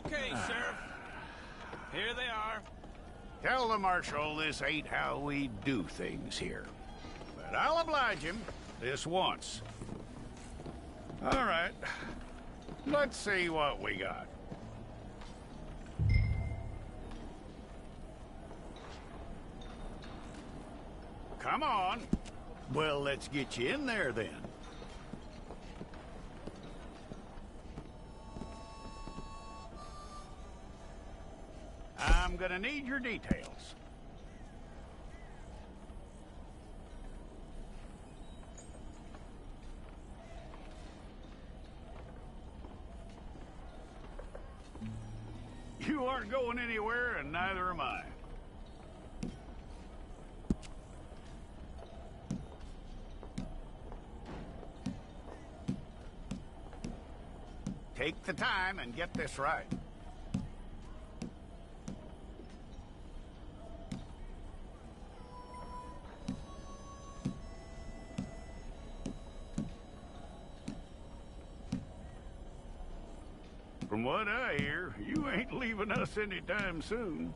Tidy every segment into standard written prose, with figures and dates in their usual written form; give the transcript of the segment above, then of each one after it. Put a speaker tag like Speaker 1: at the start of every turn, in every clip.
Speaker 1: Okay, Sheriff. Here they are.
Speaker 2: Tell the Marshal this ain't how we do things here. But I'll oblige him this once. All right. Let's see what we got. Come on. Well, let's get you in there then. I'm gonna need your details. You aren't going anywhere, and neither am I. Take the time and get this right. From what I hear, you ain't leaving us anytime soon.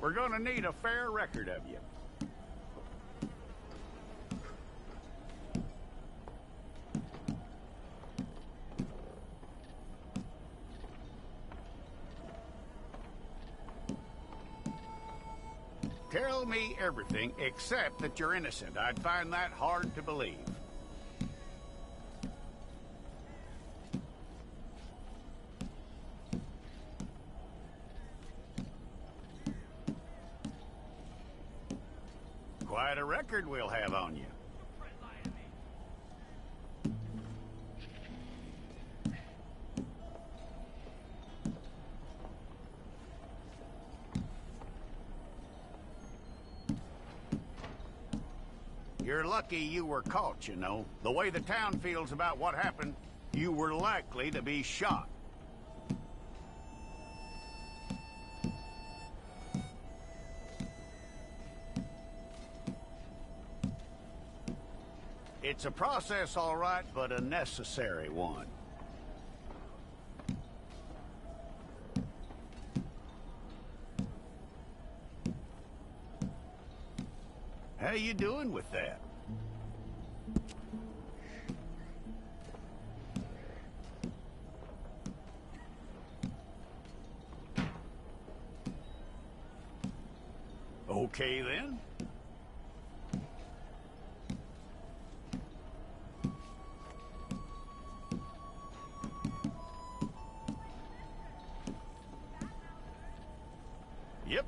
Speaker 2: We're gonna need a fair record of you. Tell me everything except that you're innocent. I'd find that hard to believe. Quite a record we'll have on you. You're lucky you were caught, you know. The way the town feels about what happened, you were likely to be shot. It's a process, all right, but a necessary one. How you doing with that? Okay, then. Yep.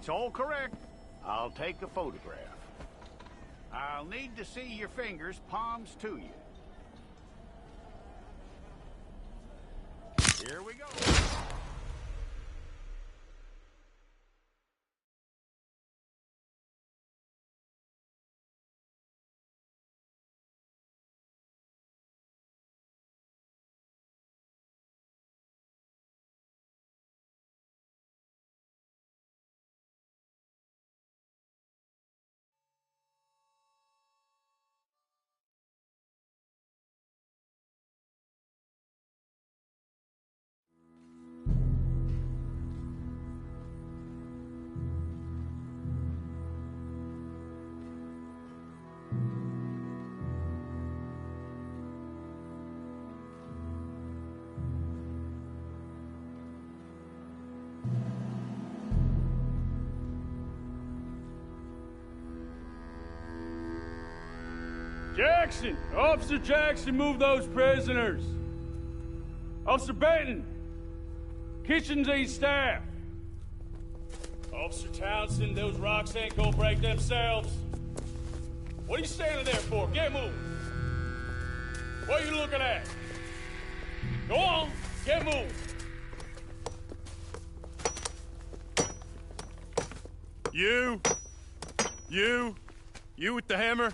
Speaker 2: It's all correct. I'll take a photograph. I'll need to see your fingers, palms to you. Here we go.
Speaker 3: Jackson! Officer Jackson, move those prisoners! Officer Benton! Kitchens ain't staff! Officer Townsend, those rocks ain't gonna break themselves. What are you standing there for? Get moving! What are you looking at? Go on, get moving!
Speaker 4: You with the hammer?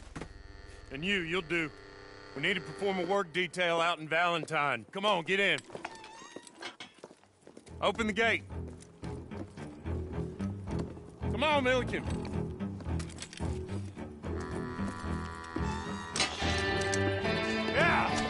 Speaker 4: And you'll do. We need to perform a work detail out in Valentine. Come on, get in. Open the gate. Come on, Milliken. Yeah!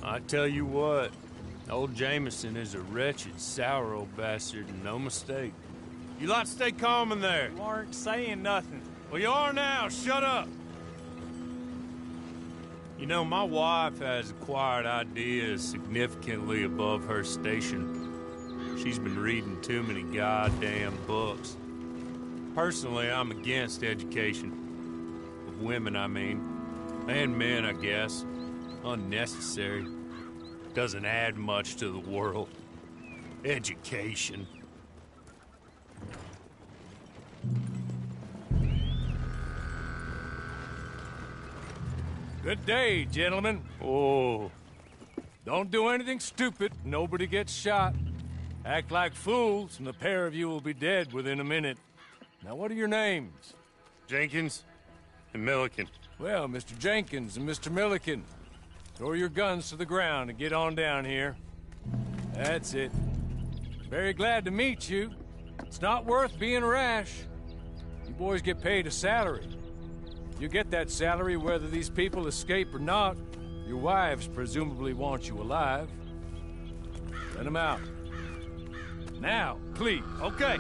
Speaker 3: I tell you what, old Jameson is a wretched, sour old bastard, and no mistake.
Speaker 4: You lot stay calm in there.
Speaker 5: You aren't saying nothing.
Speaker 4: Well, you are now. Shut up.
Speaker 3: You know, my wife has acquired ideas significantly above her station. She's been reading too many goddamn books. Personally, I'm against education. Of women, I mean. And men, I guess. Unnecessary. Doesn't add much to the world. Education.
Speaker 5: Good day, gentlemen.
Speaker 3: Oh.
Speaker 5: Don't do anything stupid. Nobody gets shot. Act like fools, and the pair of you will be dead within a minute. Now, what are your names?
Speaker 4: Jenkins and Milliken.
Speaker 5: Well, Mr. Jenkins and Mr. Milliken, throw your guns to the ground and get on down here. That's it. Very glad to meet you. It's not worth being rash. You boys get paid a salary. You get that salary whether these people escape or not. Your wives presumably want you alive. Let them out. Now, please.
Speaker 4: Okay.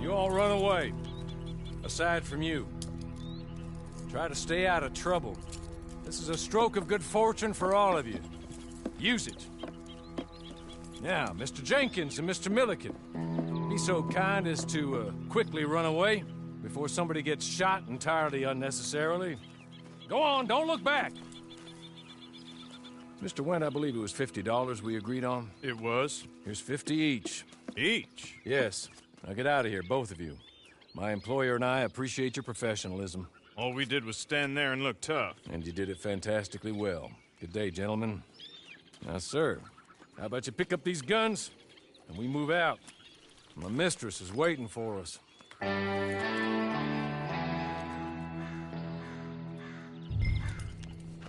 Speaker 5: You all run away. Aside from you. Try to stay out of trouble. This is a stroke of good fortune for all of you. Use it. Now, Mr. Jenkins and Mr. Milliken, be so kind as to quickly run away before somebody gets shot entirely unnecessarily. Go on, don't look back. Mr. Wendt, I believe it was $50 we agreed on.
Speaker 4: It was.
Speaker 5: Here's 50 each.
Speaker 4: Each?
Speaker 5: Yes. Now get out of here, both of you. My employer and I appreciate your professionalism.
Speaker 4: All we did was stand there and look tough.
Speaker 5: And you did it fantastically well. Good day, gentlemen. Now, sir, how about you pick up these guns, and we move out? My mistress is waiting for us.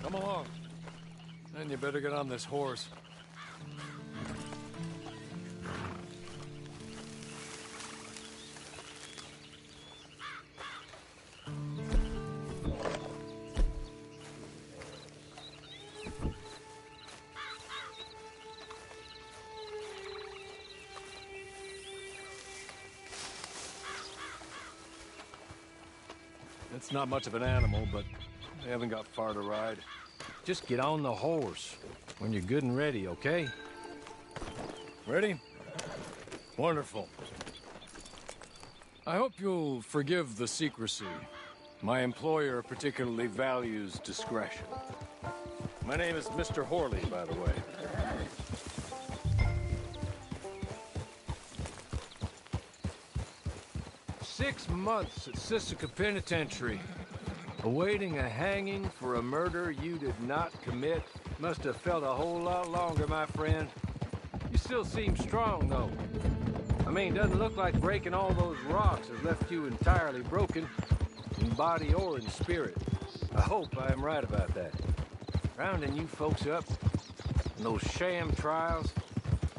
Speaker 5: Come along. And you better get on this horse. It's not much of an animal, but they haven't got far to ride. Just get on the horse when you're good and ready, okay? Ready? Wonderful. I hope you'll forgive the secrecy. My employer particularly values discretion. My name is Mr. Horley, by the way. "6 months at Sisika Penitentiary, awaiting a hanging for a murder you did not commit. Must have felt a whole lot longer, my friend. You still seem strong, though. I mean, doesn't look like breaking all those rocks has left you entirely broken, in body or in spirit. I hope I am right about that. Rounding you folks up, and those sham trials,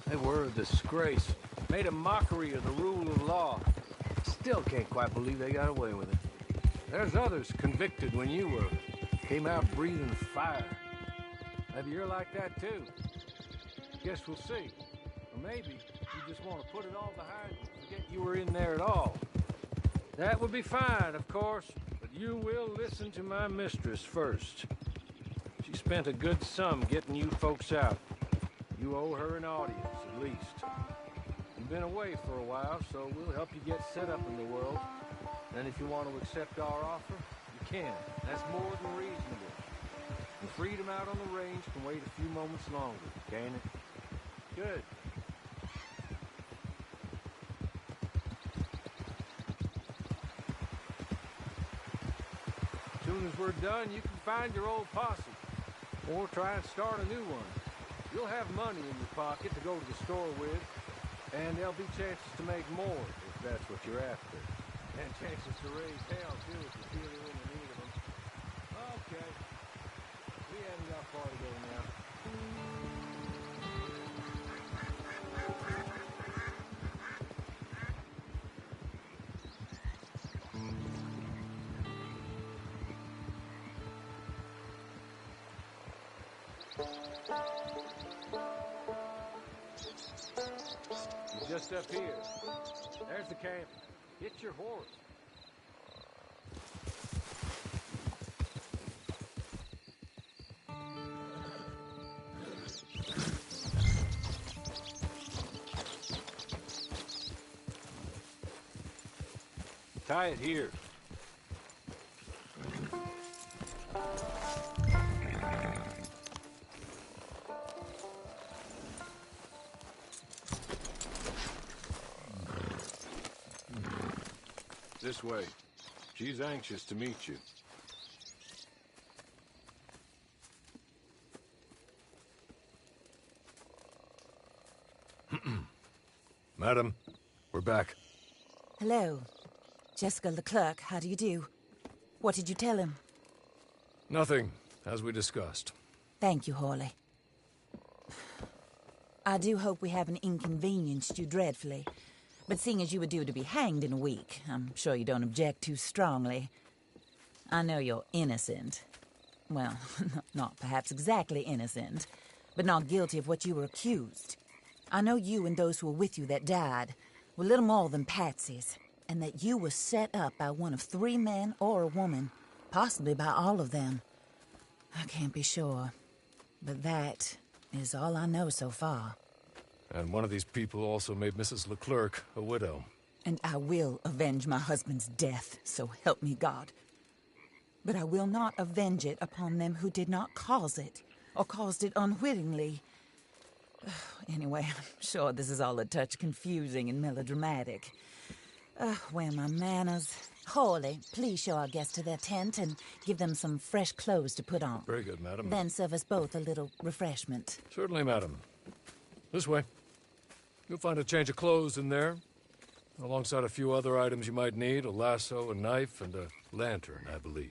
Speaker 5: they were a disgrace. Made a mockery of the rule of law. Still can't quite believe they got away with it. There's others convicted when you were. Came out breathing fire. Maybe you're like that too. Guess we'll see. Or maybe you just want to put it all behind you and forget you were in there at all. That would be fine, of course, but you will listen to my mistress first. She spent a good sum getting you folks out. You owe her an audience, at least. You've been away for a while, so we'll help you get set up in the world. And if you want to accept our offer, you can. That's more than reasonable. And freedom out on the range can wait a few moments longer, can't it? Good. As soon as we're done, you can find your old posse. Or try and start a new one. You'll have money in your pocket to go to the store with. And there'll be chances to make more, if that's what you're after. And chances to raise hell, too, if you feel you're in the need of them. Okay. We haven't got far to go now. You're just up here. There's the camp. Get your horse. Tie it here. This way. She's anxious to meet you. Madam, we're back.
Speaker 6: Hello. Jessica Leclerc, how do you do? What did you tell him?
Speaker 5: Nothing, as we discussed.
Speaker 6: Thank you, Hawley. I do hope we haven't inconvenienced you dreadfully. But seeing as you were due to be hanged in a week, I'm sure you don't object too strongly. I know you're innocent. Well, not perhaps exactly innocent, but not guilty of what you were accused. I know you and those who were with you that died were little more than patsies, and that you were set up by one of 3 men or a woman, possibly by all of them. I can't be sure, but that is all I know so far.
Speaker 5: And one of these people also made Mrs. Leclerc a widow.
Speaker 6: And I will avenge my husband's death, so help me God. But I will not avenge it upon them who did not cause it, or caused it unwittingly. Anyway, I'm sure this is all a touch confusing and melodramatic. Where are my manners? Hawley, please show our guests to their tent and give them some fresh clothes to put on.
Speaker 5: Very good, madam.
Speaker 6: Then serve us both a little refreshment.
Speaker 5: Certainly, madam. This way. You'll find a change of clothes in there, alongside a few other items you might need, a lasso, a knife, and a lantern, I believe.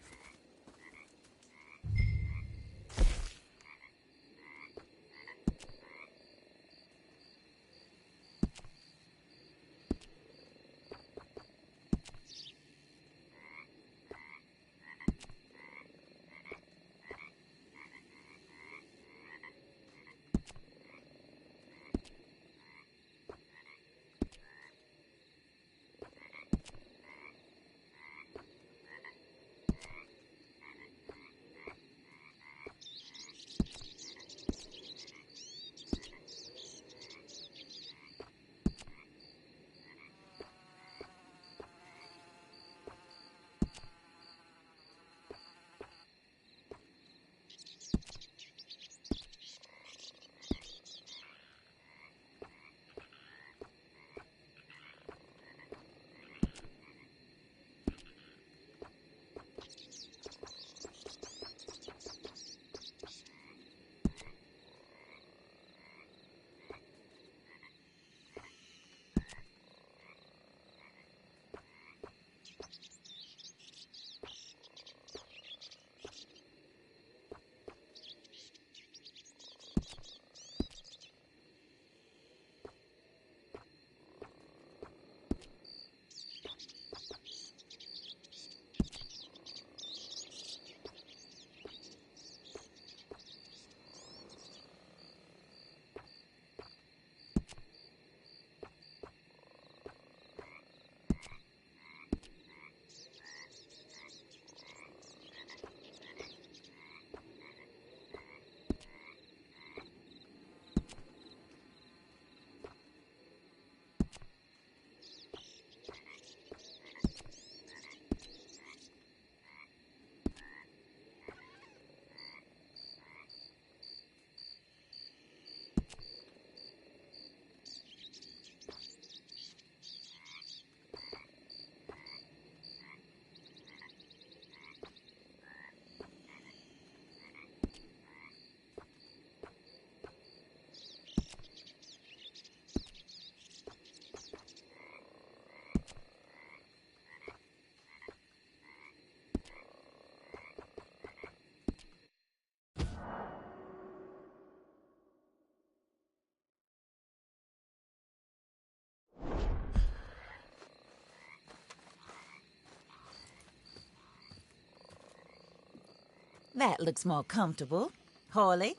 Speaker 6: That looks more comfortable. Hawley,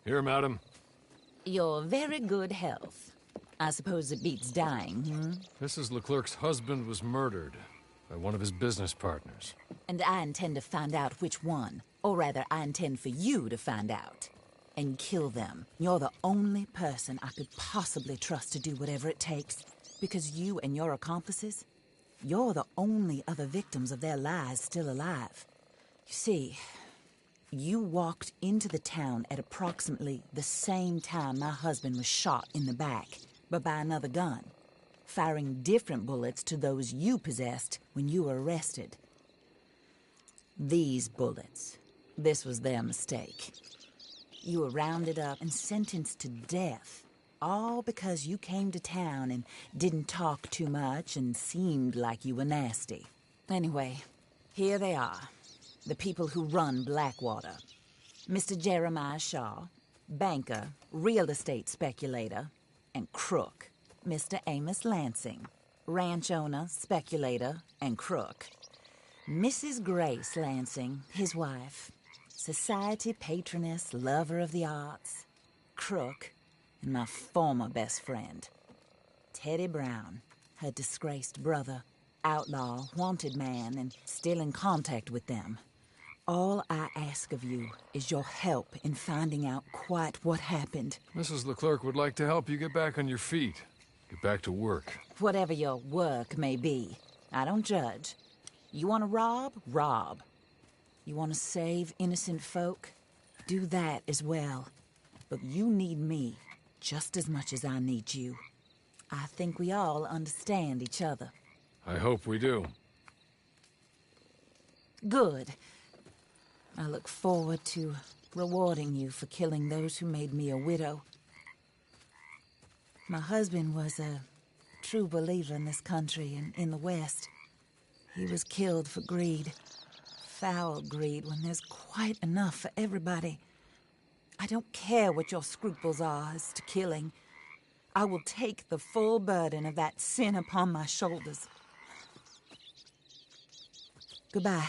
Speaker 5: Here, madam.
Speaker 6: your very good health. I suppose it beats dying, hmm?
Speaker 5: Mrs. Leclerc's husband was murdered by one of his business partners.
Speaker 6: And I intend to find out which one. Or rather, I intend for you to find out. And kill them. You're the only person I could possibly trust to do whatever it takes. Because you and your accomplices, you're the only other victims of their lies still alive. You see, you walked into the town at approximately the same time my husband was shot in the back, but by another gun, firing different bullets to those you possessed when you were arrested. These bullets, this was their mistake. You were rounded up and sentenced to death, all because you came to town and didn't talk too much and seemed like you were nasty. Anyway, here they are, the people who run Blackwater. Mr. Jeremiah Shaw, banker, real estate speculator, and crook. Mr. Amos Lansing, ranch owner, speculator, and crook. Mrs. Grace Lansing, his wife, society patroness, lover of the arts, crook, and my former best friend, Teddy Brown, her disgraced brother, outlaw, wanted man, and still in contact with them. All I ask of you is your help in finding out quite what happened.
Speaker 5: Mrs. Leclerc would like to help you get back on your feet. Get back to work.
Speaker 6: Whatever your work may be, I don't judge. You want to rob? Rob. You want to save innocent folk? Do that as well. But you need me just as much as I need you. I think we all understand each other.
Speaker 5: I hope we do.
Speaker 6: Good. I look forward to rewarding you for killing those who made me a widow. My husband was a true believer in this country and in the West. He was killed for greed. Foul greed when there's quite enough for everybody. I don't care what your scruples are as to killing. I will take the full burden of that sin upon my shoulders. Goodbye,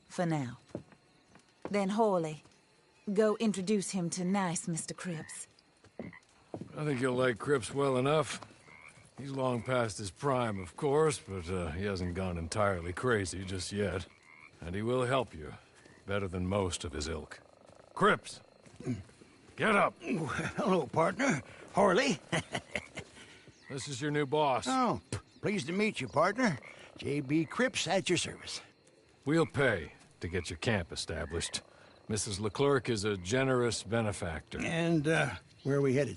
Speaker 6: for now. Then Hawley, go introduce him to nice Mr. Cripps.
Speaker 5: I think you'll like Cripps well enough. He's long past his prime, of course, but he hasn't gone entirely crazy just yet. And he will help you, better than most of his ilk. Cripps! Get up!
Speaker 7: Hello, partner. Harley.
Speaker 5: This is your new boss.
Speaker 7: Oh, pleased to meet you, partner. J.B. Cripps at your service.
Speaker 5: We'll pay to get your camp established. Mrs. Leclerc is a generous benefactor.
Speaker 7: And, where are we headed?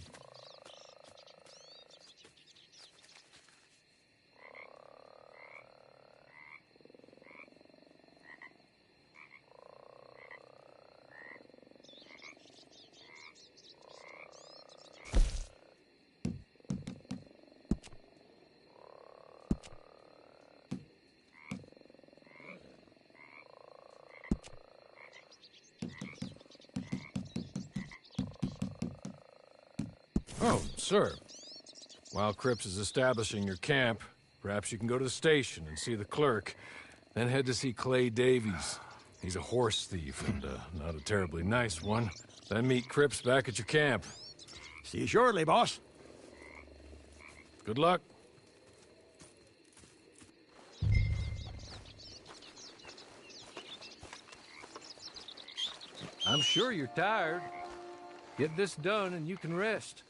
Speaker 5: Oh, sir. While Cripps is establishing your camp, perhaps you can go to the station and see the clerk, then head to see Clay Davies. He's a horse thief, and not a terribly nice one. Then meet Cripps back at your camp.
Speaker 7: See you shortly, boss.
Speaker 5: Good luck.
Speaker 8: I'm sure you're tired. Get this done and you can rest.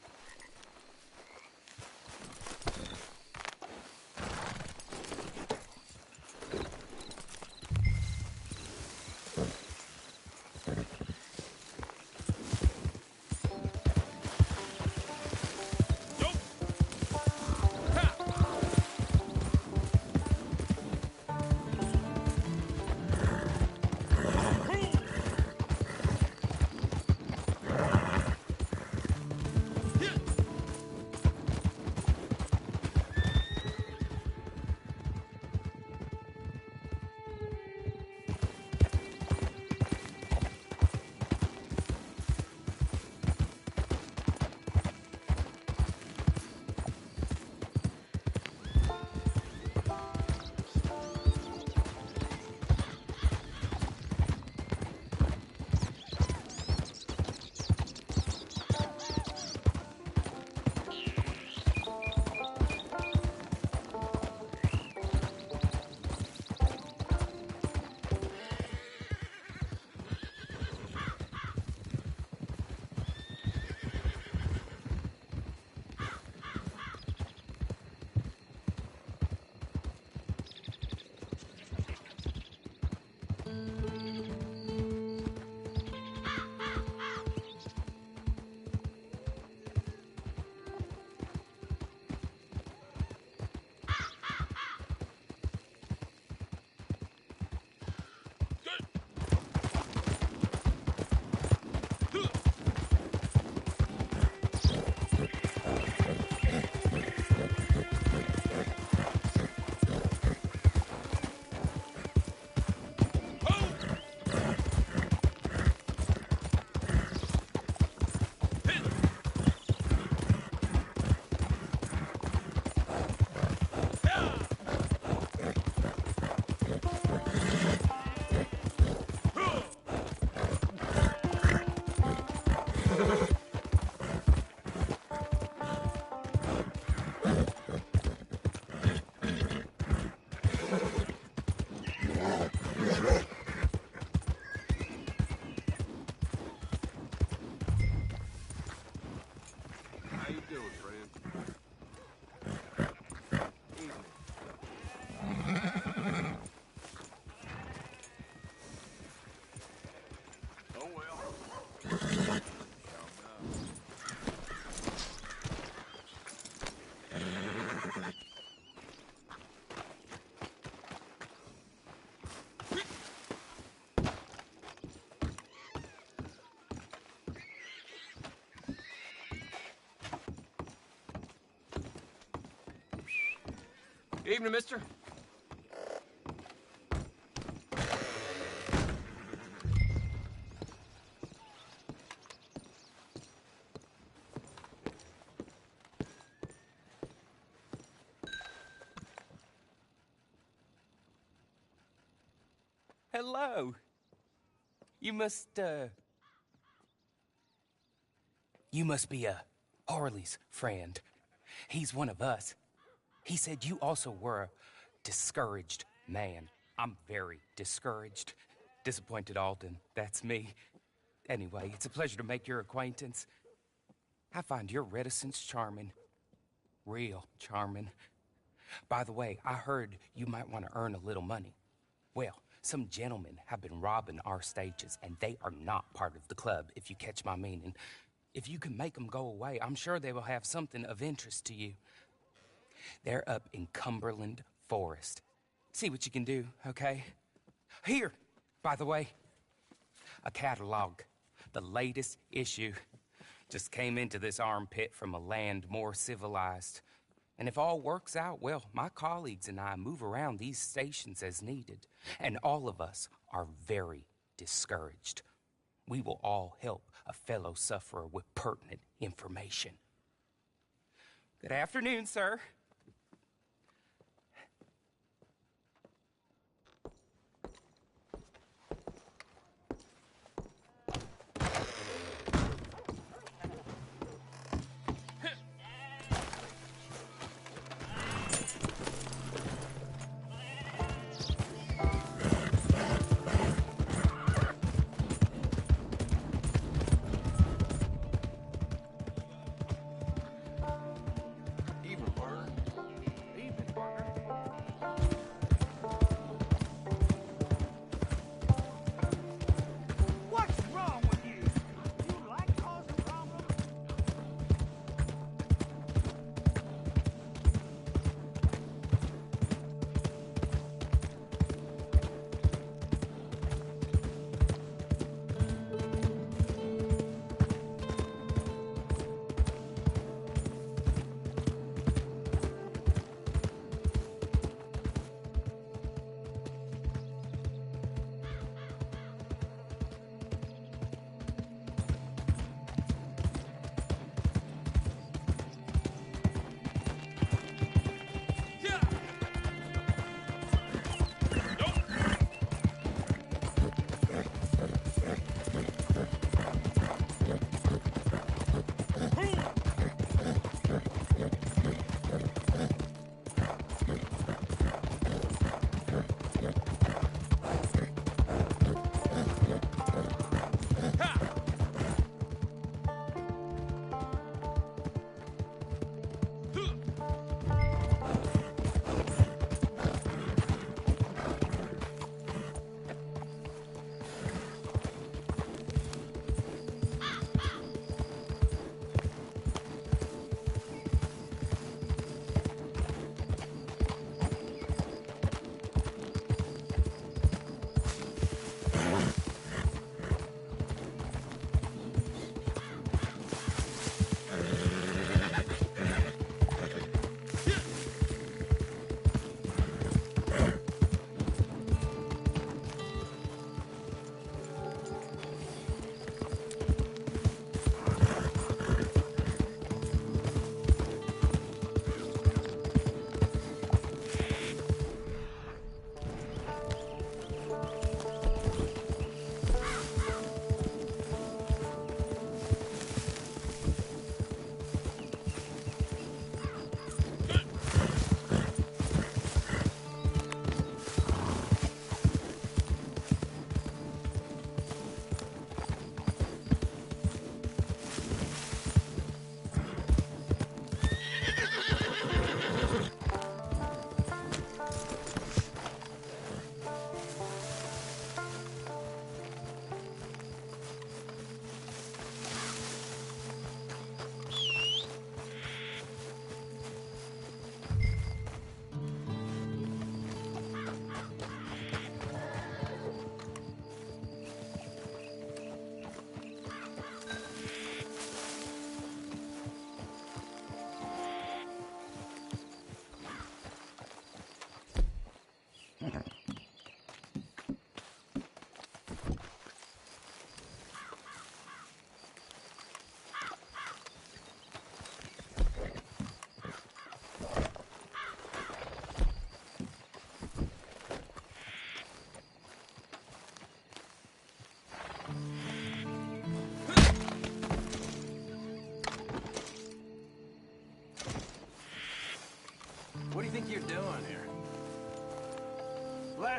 Speaker 9: Evening, mister.
Speaker 10: Hello. You must be Harley's friend. He's one of us. He said you also were a discouraged man. I'm very discouraged. Disappointed Alden, that's me. Anyway, it's a pleasure to make your acquaintance. I find your reticence charming. Real charming. By the way, I heard you might want to earn a little money. Well, some gentlemen have been robbing our stages, and they are not part of the club, if you catch my meaning. If you can make them go away, I'm sure they will have something of interest to you. They're up in Cumberland Forest. See what you can do, okay? Here, by the way, a catalog. The latest issue. Just came into this armpit from a land more civilized. And if all works out, well, my colleagues and I move around these stations as needed. And all of us are very discouraged. We will all help a fellow sufferer with pertinent information. Good afternoon, sir.
Speaker 9: Evening, partner.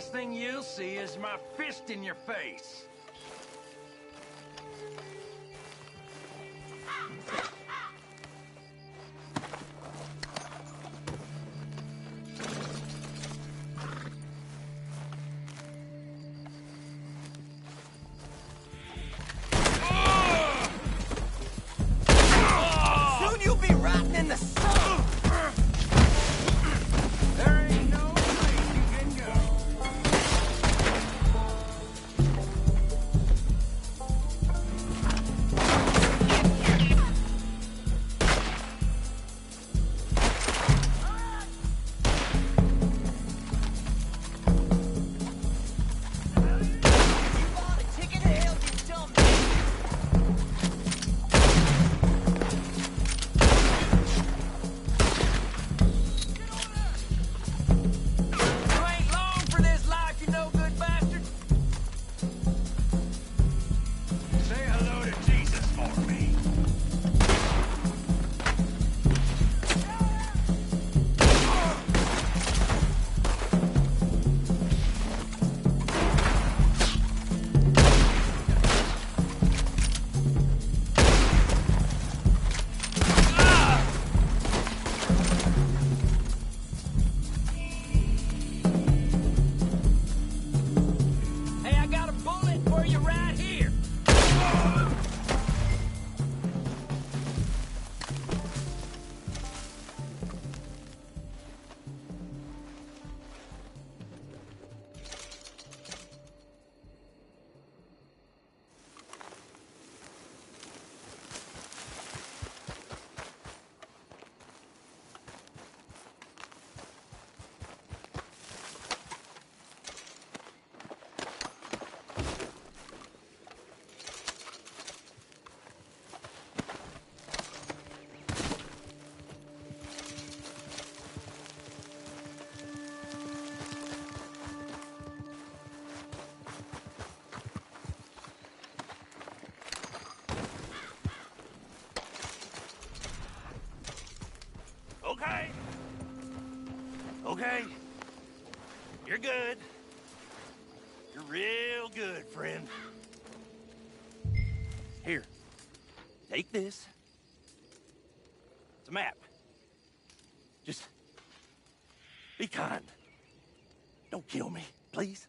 Speaker 1: last thing you'll see is my fist in your face.
Speaker 10: Soon you'll be rotting in the sun!
Speaker 1: There ain't no place you can go.
Speaker 10: You bought a ticket to hell, you dumb bitch!
Speaker 1: You ain't long for this life, you no-good bastard. Say hello to Jesus for me. Hey, I got a bullet for you right here. Okay. Okay. You're good. You're real good, friend. Here. Take this. It's a map. Just be kind. Don't kill me, please.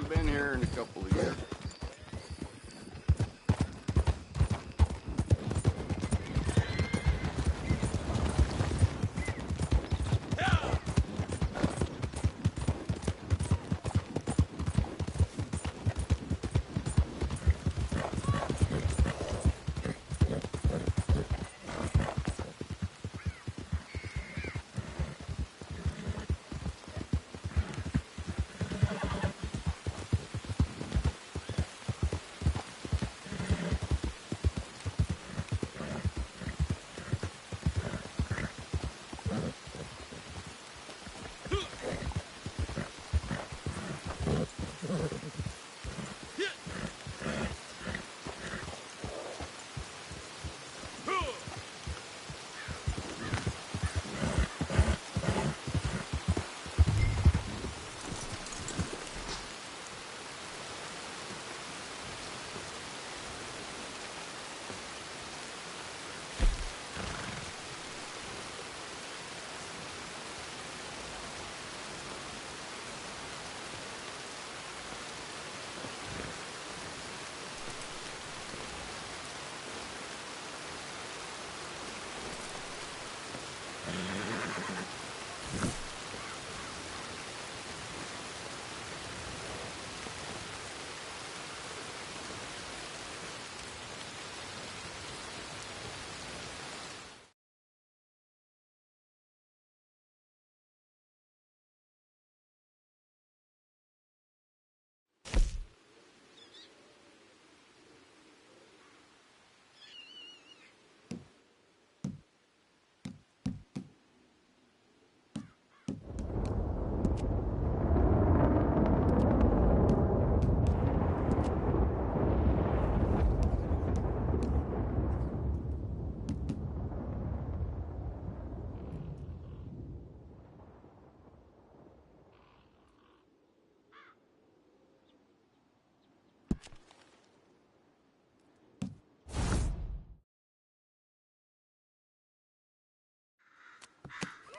Speaker 9: been here in a couple of years.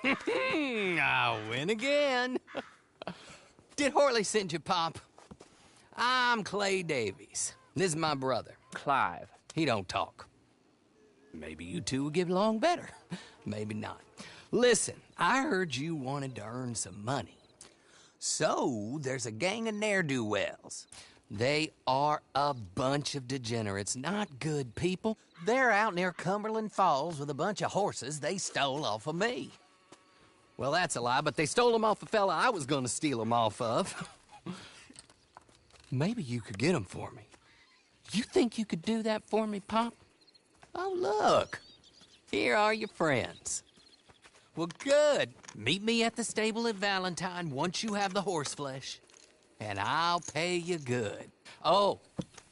Speaker 11: I win again. Did Horley send you, Pop? I'm Clay Davies. This is my brother, Clive. He don't talk. Maybe you two will get along better. Maybe not. Listen, I heard you wanted to earn some money. So, there's a gang of ne'er-do-wells. They are a bunch of degenerates, not good people. They're out near Cumberland Falls with a bunch of horses they stole off of me. Well, that's a lie, but they stole them off a fella I was gonna steal them off of. Maybe you could get them for me. You think you could do that for me, Pop? Oh, look. Here are your friends. Well, good. Meet me at the stable at Valentine once you have the horse flesh, and I'll pay you good. Oh,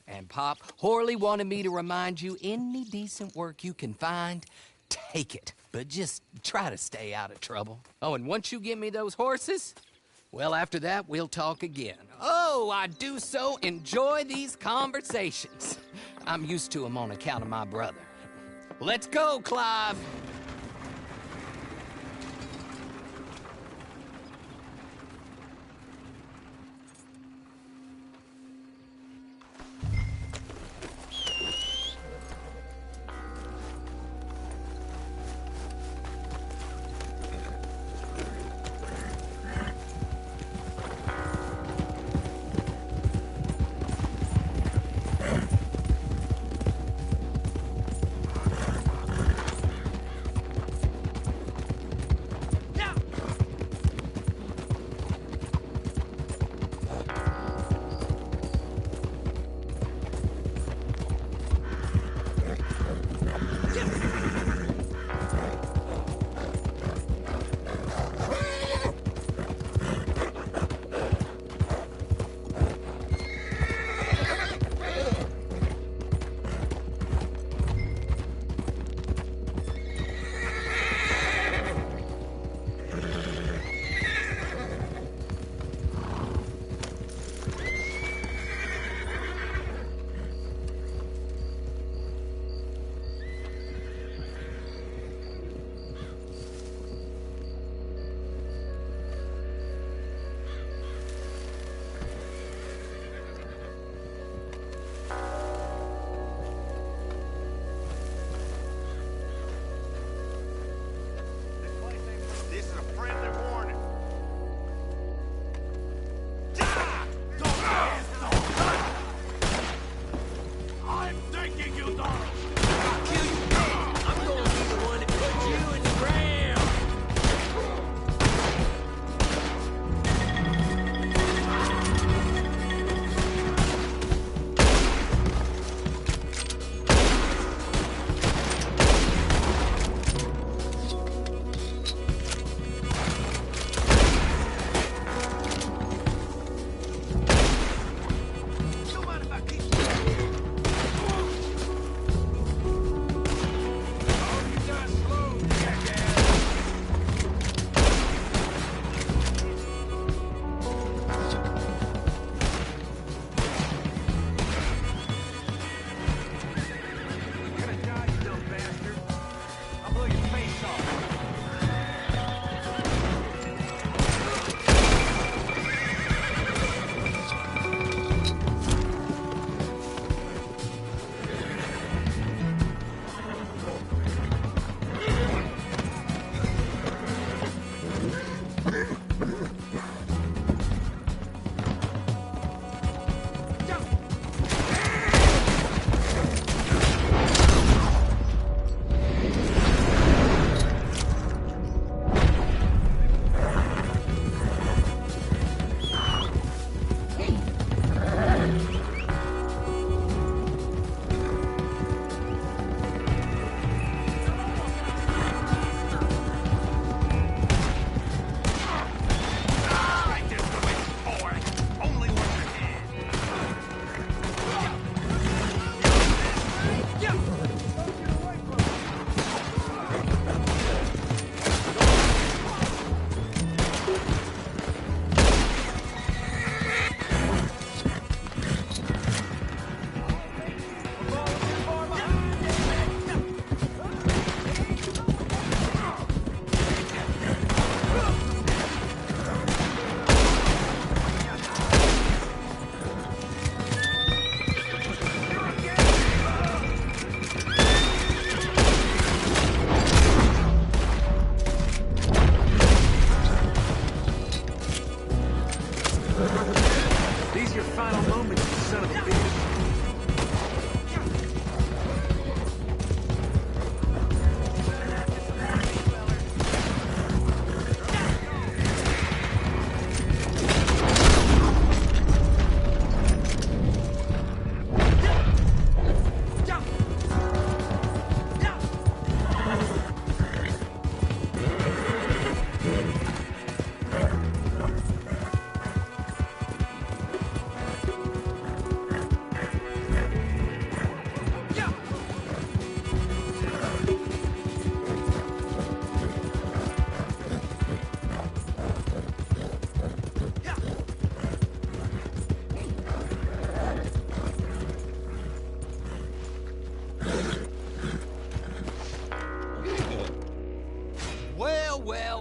Speaker 11: and Pop, Horley wanted me to remind you, any decent work you can find, take it. But just try to stay out of trouble. Oh, and once you give me those horses, well, after that, we'll talk again. Oh, I do so enjoy these conversations. I'm used to them on account of my brother. Let's go, Clive.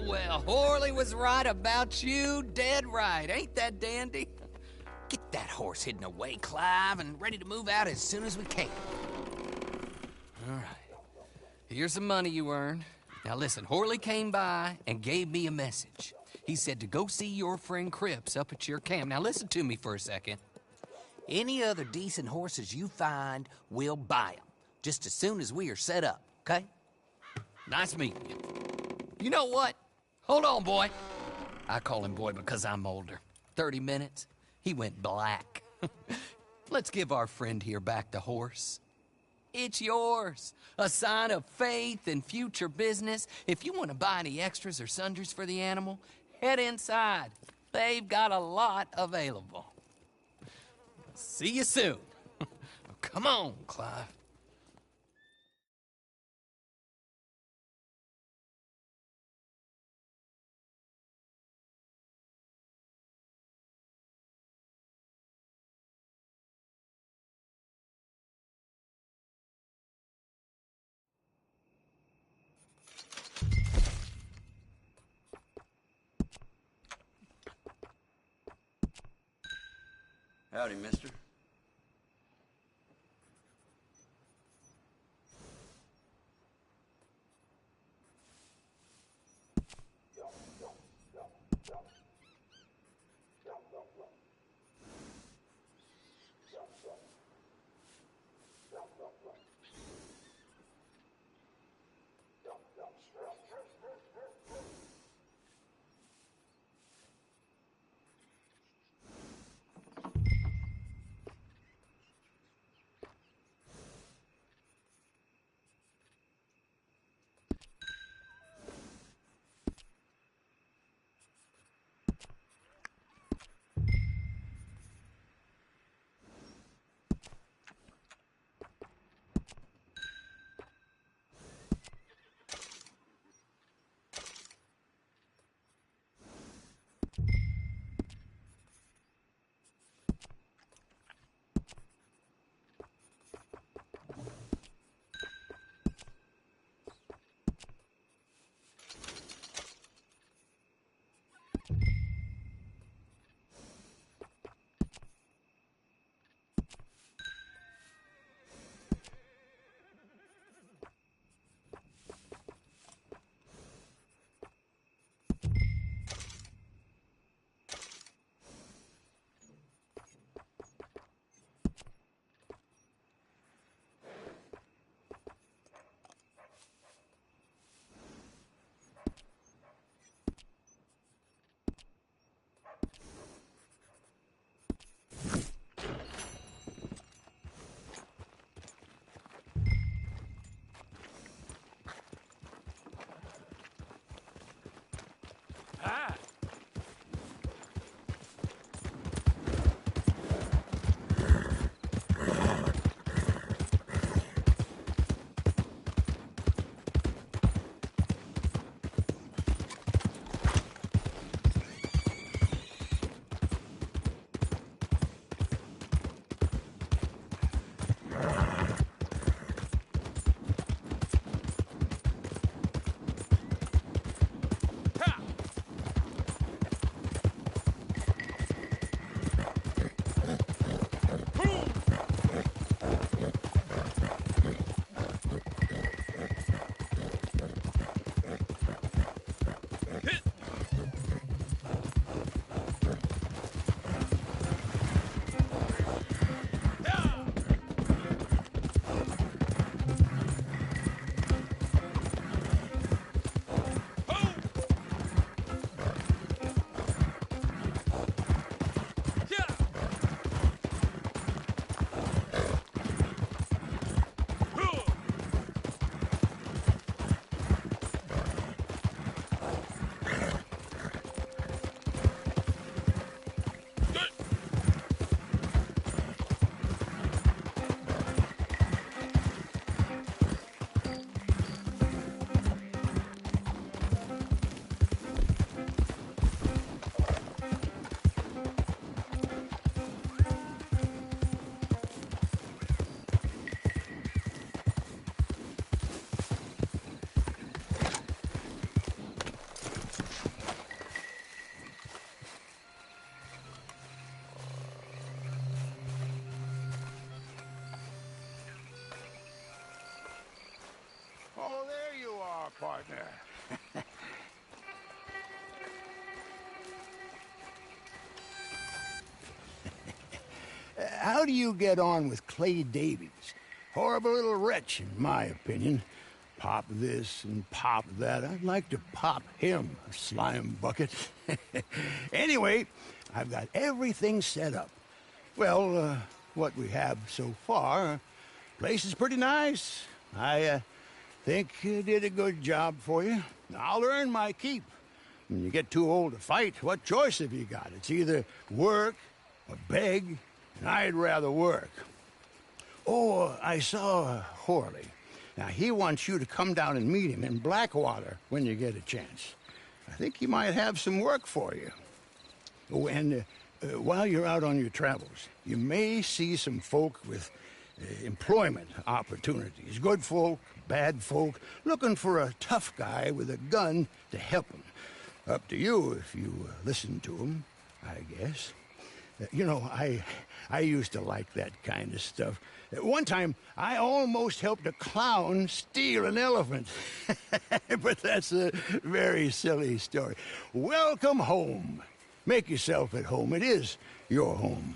Speaker 11: Well, Horley was right about you, dead right. Ain't that dandy? Get that horse hidden away, Clive, and ready to move out as soon as we can. All right. Here's the money you earned. Now listen, Horley came by and gave me a message. He said to go see your friend Cripps up at your camp. Now listen to me for a second. Any other decent horses you find, we'll buy them. Just as soon as we are set up, okay? Nice meeting you. You know what? Hold on, boy. I call him boy because I'm older. 30 minutes, he went black. Let's give our friend here back the horse. It's yours. A sign of faith and future business. If you want to buy any extras or sundries for the animal, head inside. They've got a lot available. See you soon. Come on, Clive.
Speaker 9: Howdy, mister.
Speaker 2: partner.
Speaker 7: How do you get on with Clay Davies? Horrible little wretch, in my opinion. Pop this and pop that. I'd like to pop him, a slime bucket. Anyway, I've got everything set up. Well, what we have so far, place is pretty nice. I think you did a good job for you. I'll earn my keep. When you get too old to fight, what choice have you got? It's either work or beg, and I'd rather work. Oh, I saw Horley. Now, he wants you to come down and meet him in Blackwater when you get a chance. I think he might have some work for you. Oh, and while you're out on your travels, you may see some folk with employment opportunities. Good folk, bad folk, looking for a tough guy with a gun to help them. Up to you if you listen to them, I guess. You know, I used to like that kind of stuff. One time, I almost helped a clown steal an elephant. But that's a very silly story. Welcome home. Make yourself at home. It is your home.